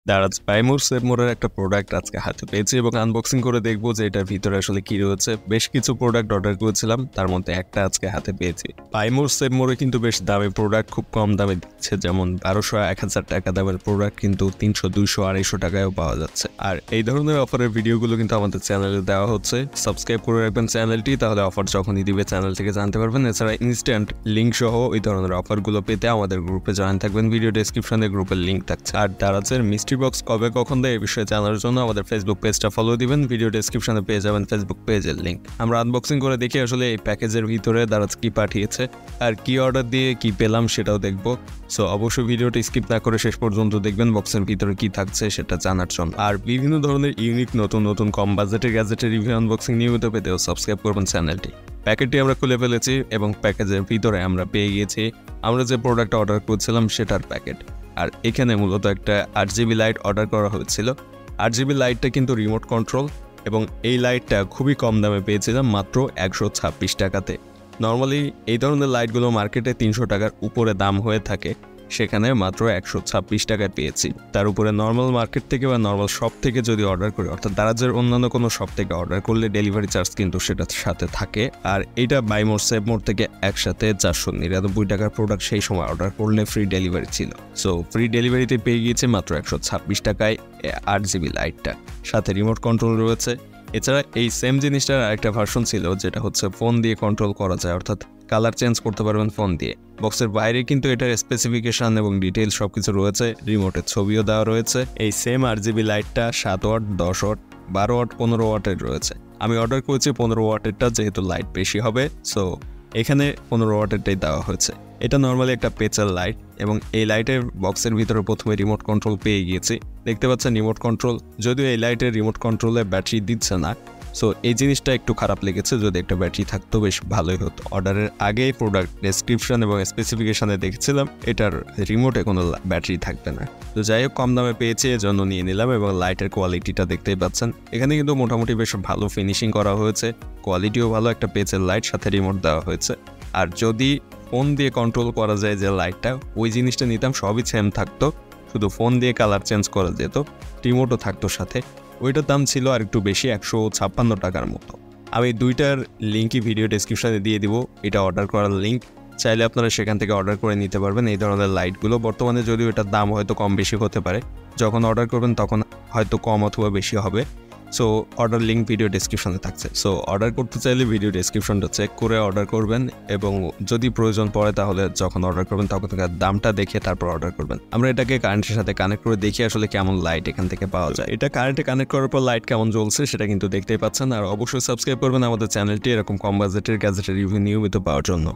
দারাজ বাইমোর সেভমোরের একটা প্রোডাক্ট আজকে হাতে পেয়েছি এবং আনবক্সিং করে দেখবো যে এটার ভিতরে আসলে কি রয়েছে। বেশ কিছু প্রোডাক্ট অর্ডার করেছিলাম, তার মধ্যে একটা আজকে হাতে পেয়েছি। বাইমোর সেভমোরে কিন্তু বেশ দামি প্রোডাক্ট খুব কম দামে দিচ্ছে, যেমন 1200-1000 টাকা দামের প্রোডাক্ট কিন্তু 300, 200, 250 টাকায়ও পাওয়া যাচ্ছে। আর এই ধরনের অফারের ভিডিওগুলো কিন্তু আমাদের চ্যানেলে দেওয়া হচ্ছে। সাবস্ক্রাইব করে রাখবেন চ্যানেলটি, তাহলে অফার যখনই দিবে চ্যানেল থেকে জানতে পারবেন। এছাড়া ইনস্ট্যান্ট লিঙ্ক সহ ওই ধরনের অফারগুলো পেতে আমাদের গ্রুপে জয়েন থাকবেন। ভিডিও ডেসক্রিপশনে গ্রুপের লিঙ্ক থাকছে। আর দারাজের মিস্ট্রি বক্স কবে কখন দেয় এই বিষয়ে জানার জন্য আমাদের ফেসবুক পেজটা ফলো দিবেন। ভিডিও ডেসক্রিপশনে পেয়ে যাবেন ফেসবুক পেজের লিঙ্ক। আমরা আনবক্সিং করে দেখি আসলে এই প্যাকেজের ভিতরে দারাজ কি পাঠিয়েছে আর কি অর্ডার দিয়ে কি পেলাম সেটাও দেখবো। সো অবশ্যই ভিডিওটা স্কিপ না করে শেষ পর্যন্ত দেখবেন বক্সের ভিতরে কি থাকছে সেটা জানার জন্য। আর বিভিন্ন ধরনের ইউনিক নতুন নতুন কম বাজেটের গ্যাজেটের রিভিউ আনবক্সিং নিয়মিত পেতেও সাবস্ক্রাইব করবেন চ্যানেলটি। প্যাকেটটি আমরা খুলে ফেলেছি এবং প্যাকেজের ভিতরে আমরা পেয়ে গিয়েছি আমরা যে প্রোডাক্টটা অর্ডার করছিলাম সেটার প্যাকেট। আর এখানে মূলত একটা RGB লাইট অর্ডার করা হয়েছিল। RGB লাইটটা কিন্তু রিমোট কন্ট্রোল এবং এই লাইটটা খুবই কম দামে পেয়েছিলাম, মাত্র 126 টাকাতে। নর্মালি এই ধরনের লাইটগুলো মার্কেটে 300 টাকার উপরে দাম হয়ে থাকে, সেখানে মাত্র 126 টাকায় পেয়েছি। তার উপরে নর্মাল মার্কেট থেকে বা নর্মাল শপ থেকে যদি অর্ডার করি, অর্থাৎ দারাজের অন্যান্য কোনো শপ থেকে অর্ডার করলে ডেলিভারি চার্জ কিন্তু সেটার সাথে থাকে। আর এটা বাইমোর সেভমোর থেকে একসাথে 499 টাকার প্রোডাক্ট সেই সময় অর্ডার করলে ফ্রি ডেলিভারি ছিল। সো ফ্রি ডেলিভারিতে পেয়ে গিয়েছে মাত্র 126 টাকায় RGB লাইটটা, সাথে রিমোট কন্ট্রোল রয়েছে। এছাড়া এই সেম জিনিসটার আরেকটা ভার্সন ছিল যেটা হচ্ছে ফোন দিয়ে কন্ট্রোল করা যায়, অর্থাৎ কালার চেঞ্জ করতে পারবেন ফোন দিয়ে। বক্সের বাইরে কিন্তু এটার স্পেসিফিকেশন এবং ডিটেইলস সবকিছু রয়েছে, রিমোটের ছবিও দেওয়া রয়েছে। এই সেম RGB লাইটটা 7 ওয়াট, 10 ওয়াট, 12 ওয়াট, 15 ওয়াটের রয়েছে। আমি অর্ডার করেছি 15 ওয়াটেরটা, যেহেতু লাইট বেশি হবে সো এখানে 15 ওয়াটেরটাই দেওয়া হয়েছে। এটা নর্মালি একটা পেচার লাইট এবং এই লাইটের বক্সের ভিতরে প্রথমে রিমোট কন্ট্রোল পেয়ে গিয়েছি। দেখতে পাচ্ছেন রিমোট কন্ট্রোল, যদিও এই লাইটের রিমোট কন্ট্রোলে ব্যাটারি দিচ্ছে না। সো এই জিনিসটা একটু খারাপ লেগেছে, যদি একটা ব্যাটারি থাকতো বেশ ভালোই হতো। অর্ডারের আগেই প্রোডাক্ট ডেসক্রিপশন এবং স্পেসিফিকেশনে দেখেছিলাম এটার রিমোটে কোনো ব্যাটারি থাকবে না। তো যাই হোক, কম দামে পেয়েছি এজন্য নিয়ে নিলাম। এবং লাইটের কোয়ালিটিটা দেখতেই পাচ্ছেন, এখানে কিন্তু মোটামুটি বেশ ভালো ফিনিশিং করা হয়েছে, কোয়ালিটিও ভালো। একটা পেজের লাইট, সাথে রিমোট দেওয়া হয়েছে। আর যদি ফোন দিয়ে কন্ট্রোল করা যায় যে লাইটটা, ওই জিনিসটা নিতাম, সবই সেম থাকতো, শুধু ফোন দিয়ে কালার চেঞ্জ করা যেত, রিমোটও থাকতো সাথে। ওইটার দাম ছিল আর একটু বেশি, 156 টাকার মতো। আমি দুইটার লিঙ্কই ভিডিও ডেসক্রিপশনে দিয়ে দিব, এটা অর্ডার করার লিঙ্ক, চাইলে আপনারা সেখান থেকে অর্ডার করে নিতে পারবেন এই ধরনের লাইটগুলো। বর্তমানে যদিও এটার দাম হয়তো কম বেশি হতে পারে, যখন অর্ডার করবেন তখন হয়তো কম অথবা বেশি হবে। সো অর্ডার লিঙ্ক ভিডিও ডেসক্রিপশনে থাকছে। সো অর্ডার করতে চাইলে ভিডিও ডেসক্রিপশনটা চেক করে অর্ডার করবেন এবং যদি প্রয়োজন পড়ে তাহলে যখন অর্ডার করবেন তখন দামটা দেখে তারপর অর্ডার করবেন। আমরা এটাকে কারেন্টের সাথে কানেক্ট করে দেখি আসলে কেমন লাইট এখান থেকে পাওয়া যায়। এটা কারেন্টে কানেক্ট করার পর লাইট কেমন জ্বলছে সেটা কিন্তু দেখতেই পাচ্ছেন। আর অবশ্যই সাবস্ক্রাইব করবেন আমাদের চ্যানেলটি এরকম কম বাজেটের গ্যাজেটের রিভিউ নিয়মিত পাওয়ার জন্য।